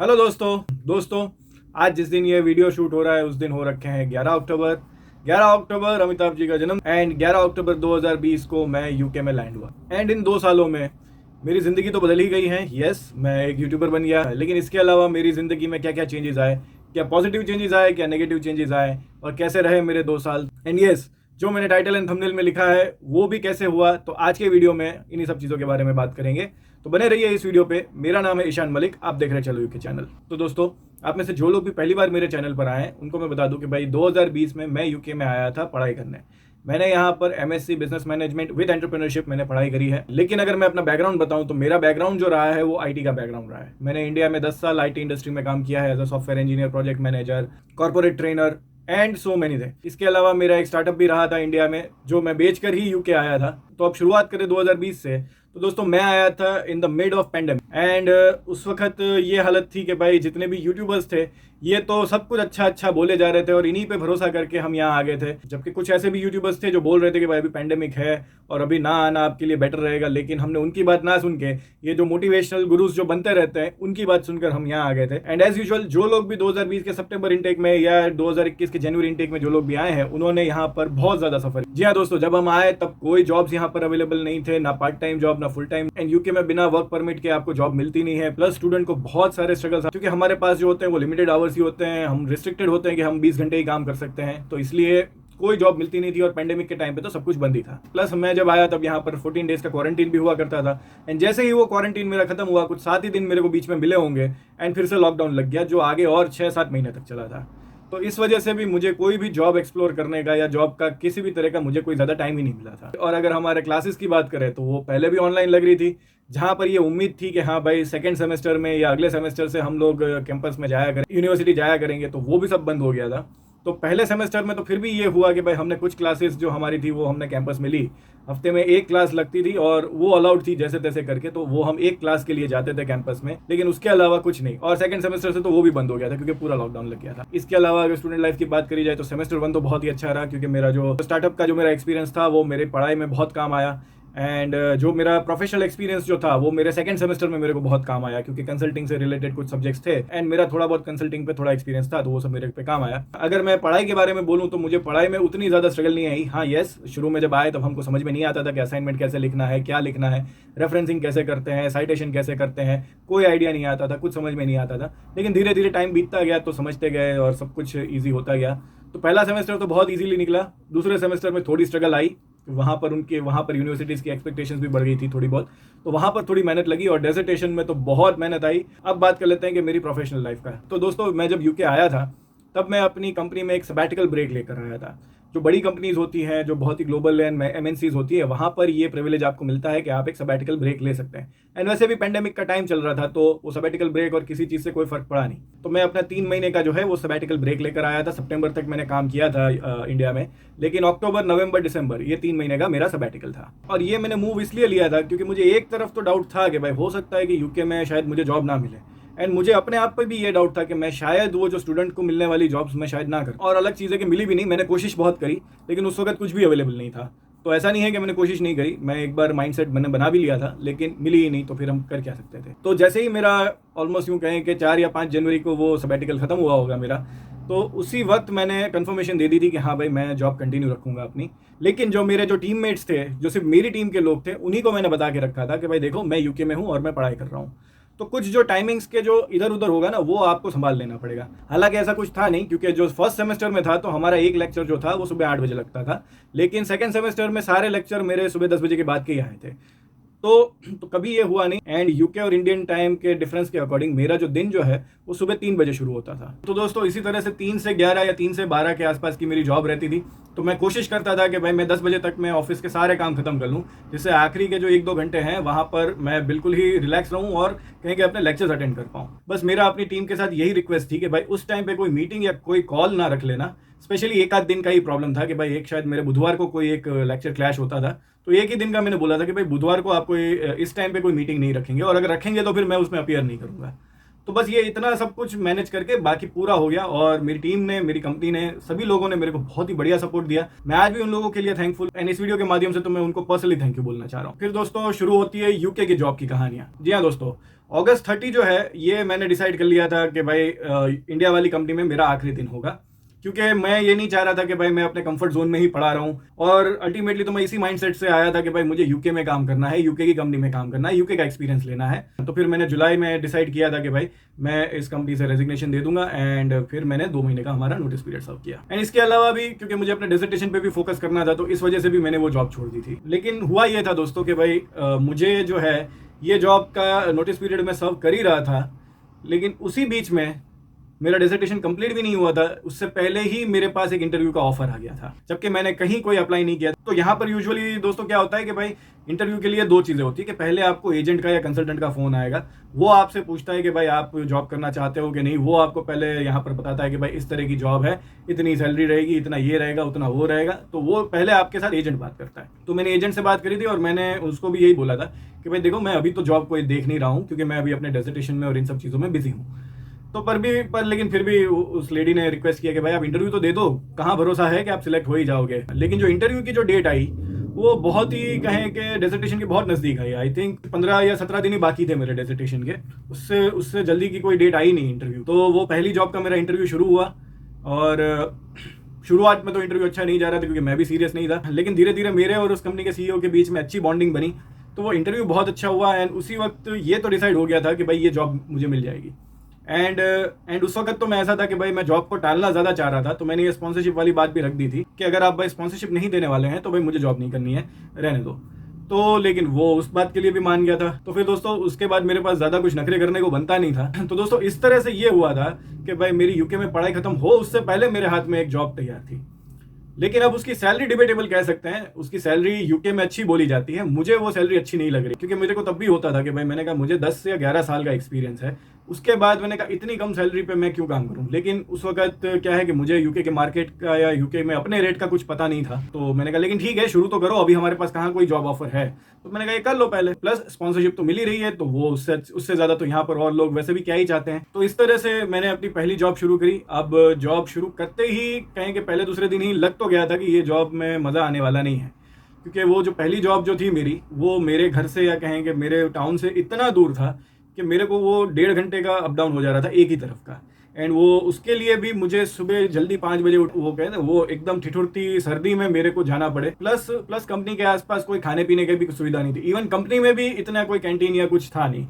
Hello दोस्तों आज जिस दिन ये वीडियो शूट हो रहा है उस दिन हो रखे हैं 11 अक्टूबर अमिताभ जी का जन्म एंड 11 अक्टूबर 2020 को मैं यूके में लैंड हुआ। एंड इन 2 सालों में मेरी ज़िंदगी तो बदल ही गई है। यस, मैं एक यूट्यूबर बन गया, लेकिन इसके अलावा मेरी ज़िंदगी में क्या क्या चेंजेस आए, क्या पॉजिटिव चेंजेस आए, क्या नेगेटिव चेंजेस आए और कैसे रहे मेरे 2 साल। एंड यस, जो मैंने टाइटल एंड थंबनेल में लिखा है वो भी कैसे हुआ। तो आज के वीडियो में इन्हीं सब चीज़ों के बारे में बात करेंगे, तो बने रहिए इस वीडियो पे। मेरा नाम है ईशान मलिक, आप देख रहे हैं चलो यूके चैनल। तो दोस्तों, आप में से जो लोग भी पहली बार मेरे चैनल पर आए हैं उनको मैं बता दूं कि भाई 2020 में मैं यूके में आया था पढ़ाई करने। मैंने यहाँ पर MSc business management with entrepreneurship मैंने पढ़ाई करी है। लेकिन अगर मैं अपना बैकग्राउंड बताऊं तो मेरा बैकग्राउंड जो रहा है वो आईटी का बैकग्राउंड रहा है। मैंने इंडिया में 10 साल आईटी इंडस्ट्री में काम किया है as a software engineer, project manager, corporate trainer and so many थे। इसके अलावा मेरा एक स्टार्टअप भी रहा था इंडिया में जो मैं बेचकर ही यूके आया था। तो अब शुरुआत करें 2020 से। तो दोस्तों, मैं आया था in the mid of pandemic and उस वक्त ये हालत थी कि भाई जितने भी यूट्यूबर्स थे ये तो सब कुछ अच्छा बोले जा रहे थे और इन्हीं पे भरोसा करके हम यहाँ आ गए थे। जबकि कुछ ऐसे भी यूट्यूबर्स थे जो बोल रहे थे कि भाई अभी पेंडेमिक है और अभी ना आना आपके लिए बेटर रहेगा, लेकिन हमने उनकी बात ना सुन के ये जो मोटिवेशनल गुरुज जो बनते रहते हैं उनकी बात सुनकर हम यहाँ आ गए थे। एंड एज यूजुअल जो लोग भी 2020 के सितंबर इनटेक में या 2021 के जनवरी इनटेक में जो लोग भी आए हैं उन्होंने यहाँ पर बहुत ज्यादा सफर। जी हाँ दोस्तों, जब हम आए तब कोई जॉब्स यहाँ पर अवेलेबल नहीं थे, ना पार्ट टाइम जॉब ना फुल टाइम। एंड यूके में बिना वर्क परमिट के आपको जॉब मिलती नहीं है। प्लस स्टूडेंट को बहुत सारे स्ट्रगल्स, क्योंकि हमारे पास जो होते हैं वो लिमिटेड आवर्स ही होते हैं, हम रिस्ट्रिक्टेड होते हैं कि हम 20 घंटे ही काम कर सकते हैं, तो इसलिए कोई जॉब मिलती नहीं थी। और पेंडेमिक के टाइम पे तो सब कुछ बंद ही था। प्लस मैं जब आया तब यहाँ पर 14 डेज का क्वारंटीन भी हुआ करता था। एंड जैसे ही वो क्वारंटीन मेरा खत्म हुआ, कुछ 7 ही दिन मेरे को बीच में मिले होंगे एंड फिर से लॉकडाउन लग गया जो आगे और 6-7 महीने तक चला था। तो इस वजह से भी मुझे कोई भी जॉब एक्सप्लोर करने का या जॉब का किसी भी तरह का मुझे कोई ज़्यादा टाइम ही नहीं मिला था। और अगर हमारे क्लासेस की बात करें तो वो पहले भी ऑनलाइन लग रही थी, जहाँ पर ये उम्मीद थी कि हाँ भाई सेकेंड सेमेस्टर में या अगले सेमेस्टर से हम लोग कैंपस में जाया करें, यूनिवर्सिटी जाया करेंगे, तो वो भी सब बंद हो गया था। तो पहले सेमेस्टर में तो फिर भी ये हुआ कि भाई हमने कुछ क्लासेस जो हमारी थी वो हमने कैंपस में ली। हफ्ते में एक क्लास लगती थी और वो अलाउड थी जैसे तैसे करके, तो वो हम एक क्लास के लिए जाते थे कैंपस में, लेकिन उसके अलावा कुछ नहीं। और सेकंड सेमेस्टर से तो वो भी बंद हो गया था क्योंकि पूरा लॉकडाउन लग गया था। इसके अलावा अगर स्टूडेंट लाइफ की बात करी जाए तो सेमेस्टर 1 तो बहुत ही अच्छा रहा, क्योंकि मेरा जो स्टार्टअप का जो मेरा एक्सपीरियंस था वो मेरे पढ़ाई में बहुत काम आया। एंड जो मेरा प्रोफेशनल एक्सपीरियंस जो था वो मेरे सेकंड सेमेस्टर में मेरे को बहुत काम आया, क्योंकि कंसल्टिंग से रिलेटेड कुछ सब्जेक्ट्स थे एंड मेरा थोड़ा बहुत कंसल्टिंग पे थोड़ा एक्सपीरियंस था, तो वो सब मेरे पे काम आया। अगर मैं पढ़ाई के बारे में बोलूँ तो मुझे पढ़ाई में उतनी ज़्यादा स्ट्रगल नहीं आई। हाँ यस, शुरू में जब आए तब हमको समझ में नहीं आता था कि असाइनमेंट कैसे लिखना है, क्या लिखना है, रेफरेंसिंग कैसे करते हैं, साइटेशन कैसे करते हैं, कोई आइडिया नहीं आता था, कुछ समझ में नहीं आता था। लेकिन धीरे धीरे टाइम बीतता गया तो समझते गए और सब कुछ ईजी होता गया। तो पहला सेमेस्टर तो बहुत इजीली निकला। दूसरे सेमेस्टर में थोड़ी स्ट्रगल आई, वहाँ पर यूनिवर्सिटीज़ की एक्सपेक्टेशंस भी बढ़ गई थी थोड़ी बहुत, तो वहाँ पर थोड़ी मेहनत लगी। और डेजर्टेशन में तो बहुत मेहनत आई। अब बात कर लेते हैं कि मेरी प्रोफेशनल लाइफ का। तो दोस्तों, मैं जब यूके आया था तब मैं अपनी कंपनी में एक सबैटिकल ब्रेक लेकर आया था। जो बड़ी कंपनीज होती हैं, जो बहुत ही ग्लोबल एंड एमएनसीज होती है, वहाँ पर ये प्रिविलेज आपको मिलता है कि आप एक सबैटिकल ब्रेक ले सकते हैं। एंड वैसे भी पेंडेमिक का टाइम चल रहा था, तो वो सबैटिकल ब्रेक और किसी चीज़ से कोई फर्क पड़ा नहीं। तो मैं अपना 3 महीने का जो है वो सबैटिकल ब्रेक लेकर आया था। सितंबर तक मैंने काम किया था इंडिया में, लेकिन अक्टूबर, नवंबर, दिसंबर ये 3 महीने का मेरा सबैटिकल था। और ये मैंने मूव इसलिए लिया था क्योंकि मुझे एक तरफ तो डाउट था कि भाई हो सकता है कि यूके में शायद मुझे जॉब ना मिले, एंड मुझे अपने आप पर भी ये डाउट था कि मैं शायद वो जो स्टूडेंट को मिलने वाली जॉब्स मैं शायद ना करूं। और अलग चीज़ है कि मिली भी नहीं। मैंने कोशिश बहुत करी लेकिन उस वक्त कुछ भी अवेलेबल नहीं था। तो ऐसा नहीं है कि मैंने कोशिश नहीं करी, मैं एक बार माइंडसेट मैंने बना भी लिया था, लेकिन मिली ही नहीं, तो फिर हम कर क्या सकते थे। तो जैसे ही मेरा ऑलमोस्ट यूँ कहें कि 4 या 5 जनवरी को वो सबैटिकल ख़त्म हुआ होगा मेरा, तो उसी वक्त मैंने कंफर्मेशन दे दी थी कि हाँ भाई मैं जॉब कंटिन्यू रखूँगा अपनी। लेकिन जो मेरे जो टीममेट्स थे, जो सिर्फ मेरी टीम के लोग थे, उन्हीं को मैंने बता के रखा था कि भाई देखो मैं यूके में हूँ और मैं पढ़ाई कर रहा हूँ, तो कुछ जो टाइमिंग्स के जो इधर उधर होगा ना वो आपको संभाल लेना पड़ेगा। हालांकि ऐसा कुछ था नहीं, क्योंकि जो फर्स्ट सेमेस्टर में था तो हमारा एक लेक्चर जो था वो सुबह 8 बजे लगता था, लेकिन सेकंड सेमेस्टर में सारे लेक्चर मेरे सुबह 10 बजे के बाद के ही आए थे। तो कभी ये हुआ नहीं। एंड यूके और इंडियन टाइम के डिफरेंस के अकॉर्डिंग मेरा जो दिन जो है वो सुबह 3 बजे शुरू होता था। तो दोस्तों, इसी तरह से 3 से 11 या 3 से 12 के आसपास की मेरी जॉब रहती थी। तो मैं कोशिश करता था कि भाई मैं 10 बजे तक मैं ऑफिस के सारे काम खत्म कर लूँ, जिससे आखिरी के जो 1-2 घंटे हैं वहाँ पर मैं बिल्कुल ही रिलैक्स रहूँ और कहीं के अपने लेक्चर्स अटेंड कर पाऊँ। बस मेरा अपनी टीम के साथ यही रिक्वेस्ट थी कि भाई उस टाइम पे कोई मीटिंग या कोई कॉल ना रख लेना। स्पेशली एक आध दिन का ही प्रॉब्लम था कि भाई एक शायद मेरे बुधवार को कोई एक लेक्चर क्लैश होता था, तो एक ही दिन का मैंने बोला था कि भाई बुधवार को आप कोई इस टाइम पे कोई मीटिंग नहीं रखेंगे, और अगर रखेंगे तो फिर मैं उसमें अपीयर नहीं करूँगा। तो बस ये इतना सब कुछ मैनेज करके बाकी पूरा हो गया। और मेरी टीम ने, मेरी कंपनी ने, सभी लोगों ने मेरे को बहुत ही बढ़िया सपोर्ट दिया। मैं आज भी उन लोगों के लिए थैंकफुल, एंड इस वीडियो के माध्यम से तो मैं उनको पर्सनली थैंक यू बोलना चाह रहा हूँ। फिर दोस्तों शुरू होती है यूके की जॉब की कहानियाँ। जी हाँ दोस्तों, अगस्त 30 जो है ये मैंने डिसाइड कर लिया था कि भाई इंडिया वाली कंपनी में मेरा आखिरी दिन होगा, क्योंकि मैं ये नहीं चाह रहा था कि भाई मैं अपने कंफर्ट जोन में ही पड़ा रहूं। और अल्टीमेटली तो मैं इसी माइंडसेट से आया था कि भाई मुझे यूके में काम करना है, यूके की कंपनी में काम करना है, यूके का एक्सपीरियंस लेना है। तो फिर मैंने जुलाई में डिसाइड किया था कि भाई मैं इस कंपनी से रेजिग्नेशन दे दूंगा, एंड फिर मैंने 2 महीने का हमारा नोटिस पीरियड सर्व किया। एंड इसके अलावा भी क्योंकि मुझे अपने डिसर्टेशन पे भी फोकस करना था, तो इस वजह से भी मैंने वो जॉब छोड़ दी थी। लेकिन हुआ ये था दोस्तों कि भाई मुझे जो है ये जॉब का नोटिस पीरियड में सर्व कर ही रहा था, लेकिन उसी बीच में मेरा डिसर्टेशन कंप्लीट भी नहीं हुआ था, उससे पहले ही मेरे पास एक इंटरव्यू का ऑफर आ गया था, जबकि मैंने कहीं कोई अप्लाई नहीं किया। तो यहाँ पर यूजुअली दोस्तों क्या होता है कि भाई इंटरव्यू के लिए 2 चीज़ें होती है कि पहले आपको एजेंट का या कंसल्टेंट का फ़ोन आएगा, वो आपसे पूछता है कि भाई आप जॉब करना चाहते हो कि नहीं। वो आपको पहले यहाँ पर बताता है कि भाई इस तरह की जॉब है, इतनी सैलरी रहेगी, इतना ये रहेगा, उतना वो रहेगा। तो वो पहले आपके साथ एजेंट बात करता है। तो मैंने एजेंट से बात करी थी और मैंने उसको भी यही बोला था कि भाई देखो मैं अभी तो जॉब कोई देख नहीं रहा हूँ, क्योंकि मैं अभी अपने डिसर्टेशन में और इन सब चीज़ों में बिजी हूँ। तो पर लेकिन फिर भी उस लेडी ने रिक्वेस्ट किया कि भाई आप इंटरव्यू तो दे दो, कहाँ भरोसा है कि आप सिलेक्ट हो ही जाओगे। लेकिन जो इंटरव्यू की जो डेट आई वो बहुत ही कहें कि डिसर्टेशन के बहुत नज़दीक आई। आई थिंक 15 या 17 दिन ही बाकी थे मेरे डिसर्टेशन के, उससे जल्दी की कोई डेट आई नहीं इंटरव्यू। तो वो पहली जॉब का मेरा इंटरव्यू शुरू हुआ, और शुरुआत में तो इंटरव्यू अच्छा नहीं जा रहा था क्योंकि मैं भी सीरियस नहीं था। लेकिन धीरे धीरे मेरे और उस कंपनी के सीईओ के बीच में अच्छी बॉन्डिंग बनी, तो वो इंटरव्यू बहुत अच्छा हुआ। एंड उसी वक्त ये तो डिसाइड हो गया था कि भाई ये जॉब मुझे मिल जाएगी। एंड उस वक्त तो मैं ऐसा था कि भाई मैं जॉब को टालना ज़्यादा चाह रहा था, तो मैंने ये स्पॉन्सरशिप वाली बात भी रख दी थी कि अगर आप भाई स्पॉन्सरशिप नहीं देने वाले हैं तो भाई मुझे जॉब नहीं करनी है, रहने दो। तो लेकिन वो उस बात के लिए भी मान गया था। तो फिर दोस्तों उसके बाद मेरे पास ज़्यादा कुछ नखरे करने को बनता नहीं था। तो दोस्तों इस तरह से ये हुआ था कि भाई मेरी यूके में पढ़ाई खत्म हो उससे पहले मेरे हाथ में एक जॉब तैयार थी। लेकिन अब उसकी सैलरी डिबेटेबल कह सकते हैं, उसकी सैलरी यूके में अच्छी बोली जाती है, मुझे वो सैलरी अच्छी नहीं लग रही। क्योंकि मुझे को तब भी होता था कि भाई मैंने कहा मुझे 10 या 11 साल का एक्सपीरियंस है, उसके बाद मैंने कहा इतनी कम सैलरी पे मैं क्यों काम करूं। लेकिन उस वक्त क्या है कि मुझे यूके के मार्केट का या यूके में अपने रेट का कुछ पता नहीं था। तो मैंने कहा लेकिन ठीक है शुरू तो करो, अभी हमारे पास कहाँ कोई जॉब ऑफर है। तो मैंने कहा ये कर लो पहले, प्लस स्पॉन्सरशिप तो मिल ही रही है, तो वो उससे ज़्यादा तो यहाँ पर और लोग वैसे भी क्या ही चाहते हैं। तो इस तरह से मैंने अपनी पहली जॉब शुरू करी। अब जॉब शुरू करते ही कहें कि पहले दूसरे दिन ही लग तो गया था कि ये जॉब में मज़ा आने वाला नहीं है, क्योंकि वो जो पहली जॉब जो थी मेरी, वो मेरे घर से या कहें कि मेरे टाउन से इतना दूर था कि मेरे को वो 1.5 घंटे का अप डाउन हो जा रहा था एक ही तरफ का। एंड वो उसके लिए भी मुझे सुबह जल्दी 5 बजे वो कहते हैं वो एकदम ठिठुरती सर्दी में मेरे को जाना पड़े। प्लस कंपनी के आसपास कोई खाने पीने की भी सुविधा नहीं थी। इवन कंपनी में भी इतना कोई कैंटीन या कुछ था नहीं।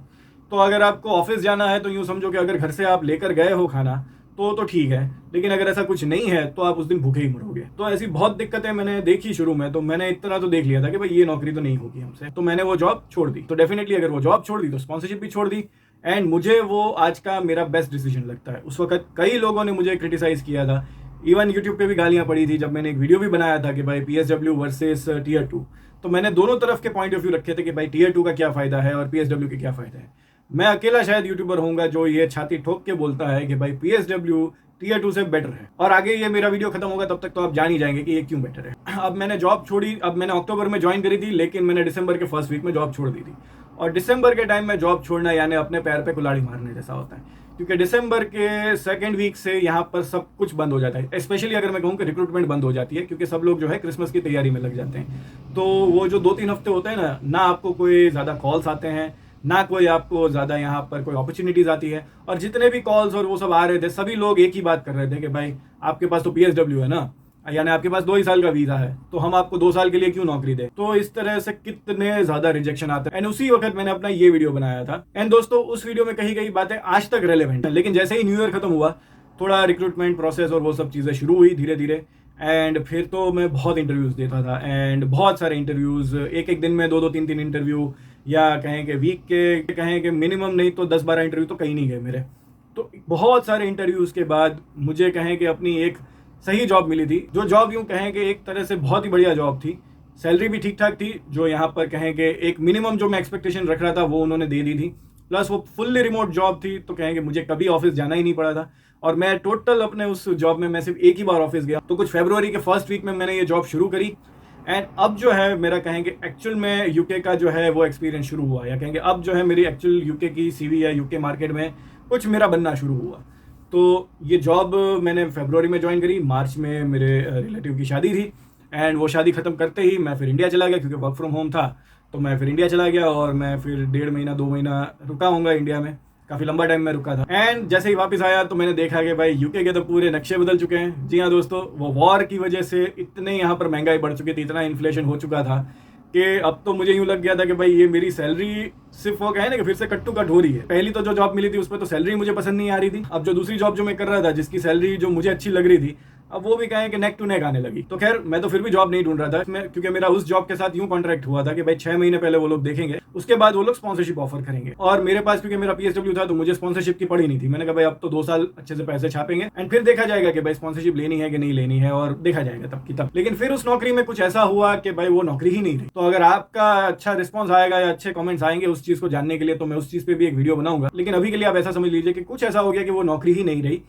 तो अगर आपको ऑफिस जाना है तो यूँ समझो कि अगर घर से आप लेकर गए हो खाना तो ठीक है, लेकिन अगर ऐसा कुछ नहीं है तो आप उस दिन भूखे ही मरोगे। तो ऐसी बहुत दिक्कतें मैंने देखी शुरू में। तो मैंने इतना तो देख लिया था कि भाई ये नौकरी तो नहीं होगी हमसे, तो मैंने वो जॉब छोड़ दी। तो डेफिनेटली अगर वो जॉब छोड़ दी तो स्पॉन्सरशिप भी छोड़ दी। एंड मुझे वो आज का मेरा बेस्ट डिसीजन लगता है। उस वक्त कई लोगों ने मुझे क्रिटिसाइज किया था, इवन यूट्यूब पे भी गालियाँ पड़ी थी जब मैंने एक वीडियो भी बनाया था कि भाई PSW वर्सेस Tier 2। तो मैंने दोनों तरफ के पॉइंट ऑफ व्यू रखे थे कि भाई Tier 2 का क्या फ़ायदा है और PSW के क्या फ़ायदा है। मैं अकेला शायद यूट्यूबर होऊंगा जो ये छाती ठोक के बोलता है कि भाई PSW Tier 2 से बेटर है। और आगे ये मेरा वीडियो खत्म होगा तब तक तो आप जान ही जाएंगे कि ये क्यों बेटर है। अब मैंने जॉब छोड़ी, अब मैंने अक्टूबर में ज्वाइन करी थी, लेकिन मैंने दिसंबर के फर्स्ट वीक में जॉब छोड़ दी थी। और दिसंबर के टाइम में जॉब छोड़ना यानी अपने पैर पे कुल्हाड़ी मारने जैसा होता है, क्योंकि दिसंबर के सेकंड वीक से यहाँ पर सब कुछ बंद हो जाता है। स्पेशली अगर मैं कहूँ कि रिक्रूटमेंट बंद हो जाती है, क्योंकि सब लोग जो है क्रिसमस की तैयारी में लग जाते हैं। तो वो जो 2-3 हफ्ते होते हैं ना आपको कोई ज़्यादा कॉल्स आते हैं, ना कोई आपको ज़्यादा यहाँ पर कोई अपॉर्चुनिटीज़ आती है। और जितने भी कॉल्स और वो सब आ रहे थे, सभी लोग एक ही बात कर रहे थे कि भाई आपके पास तो PSW है ना, यानी आपके पास 2 ही साल का वीज़ा है, तो हम आपको 2 साल के लिए क्यों नौकरी दें। तो इस तरह से कितने ज़्यादा रिजेक्शन आते हैं। एंड उसी वक्त मैंने अपना ये वीडियो बनाया था। एंड दोस्तों उस वीडियो में कही गई बातें आज तक रेलेवेंट है। लेकिन जैसे ही न्यू ईयर खत्म हुआ, थोड़ा रिक्रूटमेंट प्रोसेस और वो सब चीज़ें शुरू हुई धीरे धीरे। एंड फिर तो मैं बहुत इंटरव्यूज़ देता था, एंड बहुत सारे इंटरव्यूज़, एक दिन में 2-2 3-3 इंटरव्यू, या कहें कि वीक के कहें कि मिनिमम नहीं तो 10-12 इंटरव्यू तो कहीं नहीं गए मेरे। तो बहुत सारे इंटरव्यूज़ के बाद मुझे कहें कि अपनी एक सही जॉब मिली थी, जो जॉब यूँ कहें कि एक तरह से बहुत ही बढ़िया जॉब थी। सैलरी भी ठीक ठाक थी, जो यहाँ पर कहें कि एक मिनिमम जो मैं एक्सपेक्टेशन रख रहा था वो उन्होंने दे दी थी। प्लस वो फुल्ली रिमोट जॉब थी, तो कहें कि मुझे कभी ऑफिस जाना ही नहीं पड़ा था। और मैं टोटल अपने उस जॉब में मैं सिर्फ एक ही बार ऑफिस गया। तो कुछ फरवरी के फर्स्ट वीक में मैंने ये जॉब शुरू करी। एंड अब जो है मेरा कहेंगे एक्चुअल में यूके का जो है वो एक्सपीरियंस शुरू हुआ, या कहेंगे अब जो है मेरी एक्चुअल यूके की CV या यूके मार्केट में कुछ मेरा बनना शुरू हुआ। तो ये जॉब मैंने फरवरी में ज्वाइन करी, मार्च में मेरे रिलेटिव की शादी थी। एंड वो शादी ख़त्म करते ही मैं फिर इंडिया चला गया, क्योंकि वर्क फ्रॉम होम था। तो मैं फिर इंडिया चला गया और मैं फिर 1.5 महीना 2 महीना रुका हूँगा इंडिया में। काफ़ी लंबा टाइम में रुका था। एंड जैसे ही वापस आया तो मैंने देखा कि भाई यूके के तो पूरे नक्शे बदल चुके हैं। जी हाँ दोस्तों, वो वॉर की वजह से इतने यहाँ पर महंगाई बढ़ चुकी थी, इतना इन्फ्लेशन हो चुका था कि अब तो मुझे यूँ लग गया था कि भाई ये मेरी सैलरी सिर्फ वो कहे ना कि फिर से कट टू कट हो रही है। पहली तो जो जॉब मिली थी उस पर तो सैलरी मुझे पसंद नहीं आ रही थी। अब जो दूसरी जॉब जो मैं कर रहा था जिसकी सैलरी जो मुझे अच्छी लग रही थी, अब वो भी कहें कि नेक टू नेक आने लगी। तो खैर मैं तो फिर भी जॉब नहीं ढूंढ रहा था इसमें, क्योंकि मेरा उस जॉब के साथ यूं कॉन्ट्रैक्ट हुआ था कि भाई 6 महीने पहले वो लोग देखेंगे, उसके बाद वो लोग स्पॉन्सरशिप ऑफर करेंगे। और मेरे पास क्योंकि मेरा पीएसडब्ल्यू था तो मुझे स्पॉन्सरशिप की पड़ी नहीं थी। मैंने कहा भाई अब तो 2 साल अच्छे से पैसे छापेंगे एंड फिर देखा जाएगा कि भाई स्पॉन्सरशिप लेनी है कि नहीं लेनी है, और देखा जाएगा तब की तब। लेकिन फिर उस नौकरी में कुछ ऐसा हुआ कि भाई वो नौकरी ही नहीं रही। तो अगर आपका अच्छा रिस्पॉन्स आएगा या अच्छे कॉमेंट्स आएंगे उस चीज को जानने के लिए तो मैं उस चीज पे भी एक वीडियो बनाऊंगा। लेकिन अभी के लिए आप ऐसा समझ लीजिए कि कुछ ऐसा हो गया कि वो नौकरी ही नहीं रही।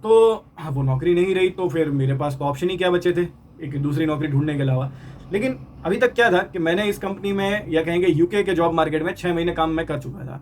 तो हाँ, वो नौकरी नहीं रही तो फिर मेरे पास तो ऑप्शन ही क्या बचे थे एक दूसरी नौकरी ढूंढने के अलावा। लेकिन अभी तक क्या था कि मैंने इस कंपनी में या कहेंगे यूके के जॉब मार्केट में 6 महीने काम मैं कर चुका था,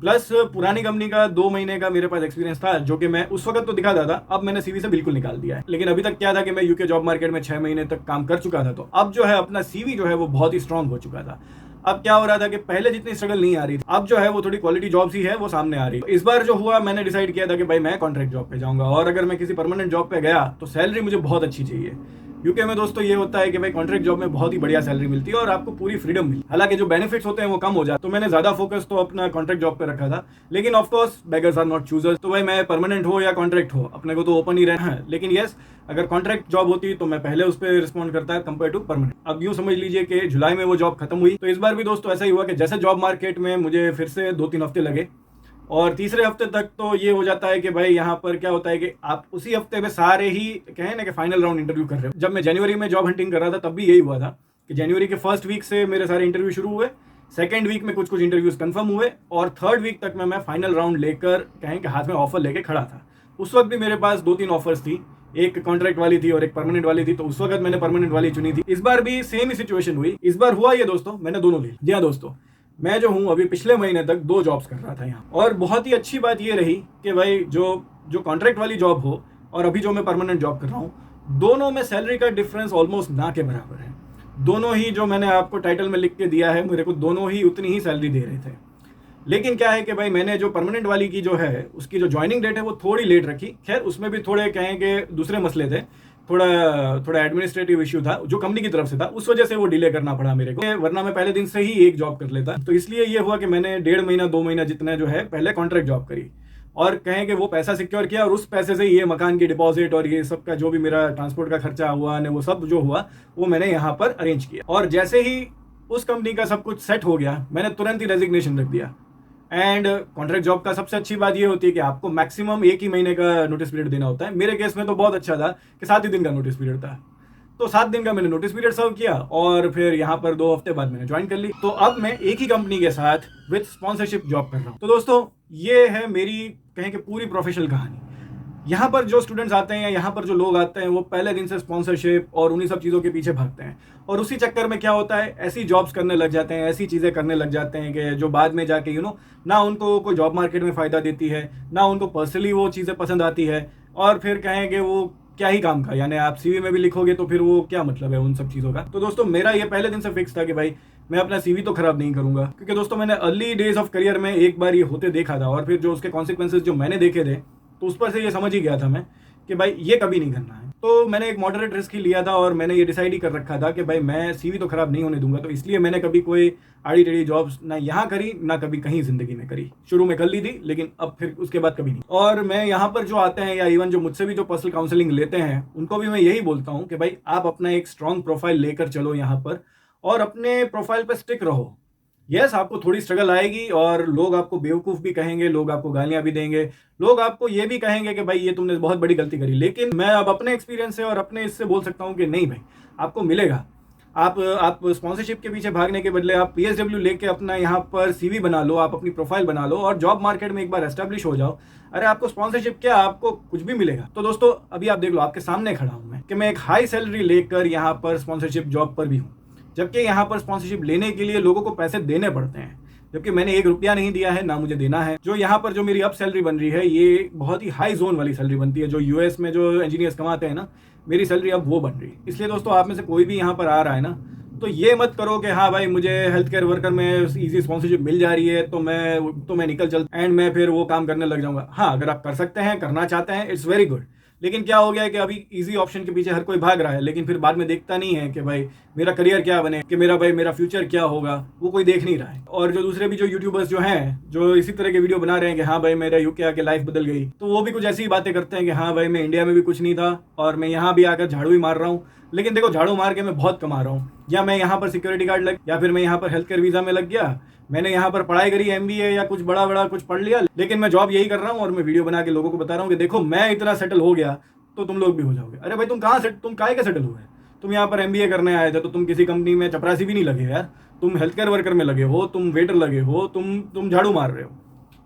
प्लस पुरानी कंपनी का 2 महीने का मेरे पास एक्सपीरियंस था जो कि मैं उस वक्त तो दिखाता था, अब मैंने सीवी से बिल्कुल निकाल दिया है। लेकिन अभी तक क्या था कि मैं यूके जॉब मार्केट में 6 महीने तक काम कर चुका था, तो अब जो है अपना सीवी जो है वो बहुत ही स्ट्रांग हो चुका था। अब क्या हो रहा था कि पहले जितनी स्ट्रगल नहीं आ रही थी, अब जो है वो थोड़ी क्वालिटी जॉब्स ही है वो सामने आ रही है। इस बार जो हुआ मैंने डिसाइड किया था कि भाई मैं कॉन्ट्रैक्ट जॉब पे जाऊंगा, और अगर मैं किसी परमानेंट जॉब पे गया तो सैलरी मुझे बहुत अच्छी चाहिए। यूके में दोस्तों ये होता है कि भाई कॉन्ट्रैक्ट जॉब में बहुत ही बढ़िया सैलरी मिलती है और आपको पूरी फ्रीडम मिलती है। हालांकि जो बेनिफिट्स होते हैं वो कम हो जाते, तो मैंने ज्यादा फोकस तो अपना कॉन्ट्रैक्ट जॉब पे रखा था। लेकिन of course beggars are not choosers, तो भाई मैं परमानेंट हो या कॉन्ट्रैक्ट हो अपने को तो ओपन ही रहना है। लेकिन यस, अगर कॉन्ट्रैक्ट जॉब होती तो मैं पहले उस पर रिस्पॉन्ड करता है कंपेयर टू परमानेंट। अब यूं समझ लीजिए कि जुलाई में वो जॉब खत्म हुई, तो इस बार भी दोस्तों ऐसा ही हुआ कि जैसे जॉब मार्केट में मुझे फिर से 2-3 हफ्ते लगे, और तीसरे हफ्ते तक तो ये हो जाता है कि भाई यहाँ पर क्या होता है कि आप उसी हफ्ते में सारे ही कहें ना कि फाइनल राउंड इंटरव्यू कर रहे हो। जब मैं जनवरी में जॉब हंटिंग कर रहा था तब भी यही हुआ था कि जनवरी के फर्स्ट वीक से मेरे सारे इंटरव्यू शुरू हुए, सेकेंड वीक में कुछ इंटरव्यूज कंफर्म हुए, और थर्ड वीक तक में मैं फाइनल राउंड लेकर कहें कि हाथ में ऑफर लेके खड़ा था। उस वक्त भी मेरे पास 2-3 ऑफर्स थी, एक कॉन्ट्रैक्ट वाली थी और एक परमानेंट वाली थी, तो उस वक्त मैंने परमानेंट वाली चुनी थी। इस बार भी सेम ही सिचुएशन हुई। इस बार हुआ ये दोस्तों, मैंने दोनों ली। जी हाँ दोस्तों, मैं जो हूँ अभी पिछले महीने तक 2 जॉब्स कर रहा था यहाँ, और बहुत ही अच्छी बात ये रही कि भाई जो कॉन्ट्रैक्ट वाली जॉब हो और अभी जो मैं परमानेंट जॉब कर रहा हूँ, दोनों में सैलरी का डिफरेंस ऑलमोस्ट ना के बराबर है। दोनों ही जो मैंने आपको टाइटल में लिख के दिया है, मेरे को दोनों ही उतनी ही सैलरी दे रहे थे। लेकिन क्या है कि भाई मैंने जो परमानेंट वाली की जो है उसकी जो ज्वाइनिंग डेट है वो थोड़ी लेट रखी। खैर उसमें भी थोड़े कहें कि दूसरे मसले थे, थोड़ा एडमिनिस्ट्रेटिव इशू था जो कंपनी की तरफ से था, उस वजह से वो डिले करना पड़ा मेरे को, वरना मैं पहले दिन से ही एक जॉब कर लेता। तो इसलिए ये हुआ कि मैंने 1.5 महीना 2 महीना जितना जो है पहले कॉन्ट्रैक्ट जॉब करी, और कहें कि वो पैसा सिक्योर किया, और उस पैसे से ये मकान की डिपॉजिट और ये सब का जो भी मेरा ट्रांसपोर्ट का खर्चा हुआ ने वो सब जो हुआ वो मैंने यहाँ पर अरेंज किया। और जैसे ही उस कंपनी का सब कुछ सेट हो गया मैंने तुरंत ही रेजिग्नेशन रख दिया। एंड कॉन्ट्रैक्ट जॉब का सबसे अच्छी बात ये होती है कि आपको मैक्सिमम 1 ही महीने का नोटिस पीरियड देना होता है। मेरे केस में तो बहुत अच्छा था कि 7 ही दिन का नोटिस पीरियड था, तो 7 दिन का मैंने नोटिस पीरियड सर्व किया और फिर यहाँ पर 2 हफ्ते बाद मैंने ज्वाइन कर ली। तो अब मैं एक ही कंपनी के साथ विद स्पॉन्सरशिप जॉब कर रहा हूँ। तो दोस्तों ये है मेरी कहें कि पूरी प्रोफेशनल कहानी। यहाँ पर जो स्टूडेंट्स आते हैं या यहाँ पर जो लोग आते हैं वो पहले दिन से स्पॉन्सरशिप और उन्हीं सब चीज़ों के पीछे भागते हैं, और उसी चक्कर में क्या होता है ऐसी जॉब्स करने लग जाते हैं, ऐसी चीज़ें करने लग जाते हैं कि जो बाद में जाके ना उनको कोई जॉब मार्केट में फ़ायदा देती है, ना उनको पर्सनली वो चीज़ें पसंद आती है, और फिर कहेंगे वो क्या ही काम का, यानी आप सीवी में भी लिखोगे तो फिर वो क्या मतलब है उन सब चीज़ों का। तो दोस्तों मेरा ये पहले दिन से फिक्स था कि भाई मैं अपना सीवी तो खराब नहीं करूंगा, क्योंकि दोस्तों मैंने अर्ली डेज ऑफ करियर में एक बार ये होते देखा था, और फिर जो उसके कॉन्सिक्वेंसेज जो मैंने देखे थे तो उस पर से ये समझ ही गया था मैं कि भाई ये कभी नहीं करना है। तो मैंने एक मॉडरेट रिस्क ही लिया था, और मैंने ये डिसाइड ही कर रखा था कि भाई मैं सीवी तो खराब नहीं होने दूंगा। तो इसलिए मैंने कभी कोई आड़ी टेढ़ी जॉब्स ना यहाँ करी ना कभी कहीं जिंदगी में करी। शुरू में कर ली थी लेकिन अब फिर उसके बाद कभी नहीं। और मैं यहाँ पर जो आते हैं या इवन जो मुझसे भी जो पर्सनल काउंसलिंग लेते हैं उनको भी मैं यही बोलता हूँ कि भाई आप अपना एक स्ट्रॉन्ग प्रोफाइल लेकर चलो यहाँ पर, और अपने प्रोफाइल पर स्टिक रहो। यस आपको थोड़ी स्ट्रगल आएगी और लोग आपको बेवकूफ़ भी कहेंगे, लोग आपको गालियां भी देंगे, लोग आपको ये भी कहेंगे कि भाई ये तुमने बहुत बड़ी गलती करी। लेकिन मैं अब अपने एक्सपीरियंस से और अपने इससे बोल सकता हूँ कि नहीं भाई आपको मिलेगा। आप स्पॉन्सरशिप के पीछे भागने के बदले आप पीएसडब्ल्यू लेके अपना यहाँ पर सीवी बना लो, आप अपनी प्रोफाइल बना लो और जॉब मार्केट में एक बार एस्टेब्लिश हो जाओ। अरे आपको स्पॉन्सरशिप क्या, आपको कुछ भी मिलेगा। तो दोस्तों अभी आप देख लो आपके सामने खड़ा हूँ मैं कि मैं एक हाई सैलरी लेकर यहाँ पर स्पॉन्सरशिप जॉब पर भी हूँ, जबकि यहाँ पर स्पॉन्सरशिप लेने के लिए लोगों को पैसे देने पड़ते हैं, जबकि मैंने 1 रुपया नहीं दिया है ना मुझे देना है। जो यहाँ पर जो मेरी अब सैलरी बन रही है ये बहुत ही हाई जोन वाली सैलरी बनती है, जो यूएस में जो इंजीनियर्स कमाते हैं ना, मेरी सैलरी अब वो बन रही है। इसलिए दोस्तों आप में से कोई भी यहाँ पर आ रहा है ना तो ये मत करो कि हाँ भाई मुझे हेल्थ केयर वर्कर में इजी स्पॉन्सरशिप मिल जा रही है तो मैं निकल चल एंड मैं फिर वो काम करने लग जाऊंगा। हाँ, अगर आप कर सकते हैं, करना चाहते हैं, इट्स वेरी गुड। लेकिन क्या हो गया है कि अभी इजी ऑप्शन के पीछे हर कोई भाग रहा है, लेकिन फिर बाद में देखता नहीं है कि भाई मेरा करियर क्या बने, कि मेरा फ्यूचर क्या होगा, वो कोई देख नहीं रहा है। और जो दूसरे भी जो यूट्यूबर्स जो हैं जो इसी तरह के वीडियो बना रहे हैं कि हाँ भाई मेरा यूके आके लाइफ बदल गई, तो वो भी कुछ ऐसी ही बातें करते हैं कि हाँ भाई मैं इंडिया में भी कुछ नहीं था और मैं यहाँ भी आकर झाड़ू ही मार रहा हूँ। लेकिन देखो, झाड़ू मार के मैं बहुत कमा रहा हूँ, या मैं यहाँ पर सिक्योरिटी गार्ड लग, या फिर मैं यहाँ पर हेल्थ केयर वीजा में लग गया, मैंने यहाँ पर पढ़ाई करी MBA या कुछ बड़ा कुछ पढ़ लिया, लेकिन मैं जॉब यही कर रहा हूँ और मैं वीडियो बना के लोगों को बता रहा हूँ कि देखो मैं इतना सेटल हो गया तो तुम लोग भी हो जाओगे। अरे भाई तुम काहे के सेटल हुए? तुम यहाँ पर MBA करने आए थे तो तुम किसी कंपनी में चपरासी भी नहीं लगे यार, तुम हेल्थ केयर वर्कर में लगे हो, तुम वेटर लगे हो, तुम झाड़ू मार रहे हो।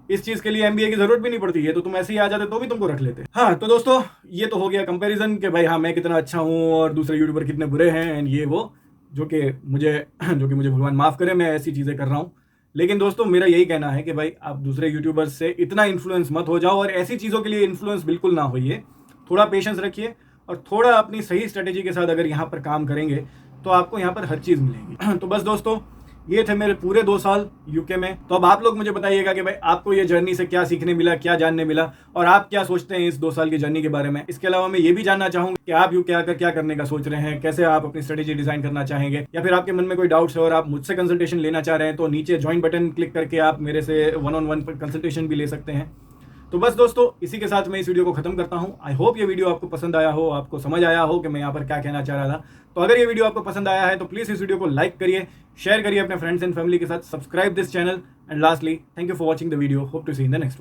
इस चीज के लिए MBA की जरूरत भी नहीं पड़ती है, तो तुम ऐसे ही आ जाते तो भी तुमको रख लेते। हाँ तो दोस्तों, ये तो हो गया कंपैरिजन कि भाई हाँ मैं कितना अच्छा हूँ और दूसरे यूट्यूबर कितने बुरे हैं एंड ये वो, जो कि मुझे भगवान माफ करे मैं ऐसी चीजें कर रहा हूँ। लेकिन दोस्तों मेरा यही कहना है कि भाई आप दूसरे यूट्यूबर्स से इतना इन्फ्लुएंस मत हो जाओ और ऐसी चीज़ों के लिए इन्फ्लुएंस बिल्कुल ना होइए। थोड़ा पेशेंस रखिए और थोड़ा अपनी सही स्ट्रेटेजी के साथ अगर यहाँ पर काम करेंगे तो आपको यहाँ पर हर चीज़ मिलेगी। तो बस दोस्तों, ये थे मेरे पूरे 2 साल यूके में। तो अब आप लोग मुझे बताइएगा कि भाई आपको ये जर्नी से क्या सीखने मिला, क्या जानने मिला, और आप क्या सोचते हैं इस 2 साल की जर्नी के बारे में। इसके अलावा मैं ये भी जानना चाहूंगा कि आप यूके आकर क्या करने का सोच रहे हैं, कैसे आप अपनी स्ट्रेटेजी डिजाइन करना चाहेंगे, या फिर आपके मन में कोई डाउट्स है और आप मुझसे कंसल्टेशन लेना चाह रहे हैं तो नीचे ज्वाइन बटन क्लिक करके आप मेरे से 1-on-1 कंसल्टेशन भी ले सकते हैं। तो बस दोस्तों, इसी के साथ मैं इस वीडियो को खत्म करता हूं। आई होप ये वीडियो आपको पसंद आया हो, आपको समझ आया हो कि मैं यहाँ पर क्या कहना चाह रहा था। तो अगर ये वीडियो आपको पसंद आया है तो प्लीज़ इस वीडियो को लाइक करिए, शेयर करिए अपने फ्रेंड्स एंड फैमिली के साथ, subscribe this channel, and lastly thank you for watching the video. Hope to see in the next one.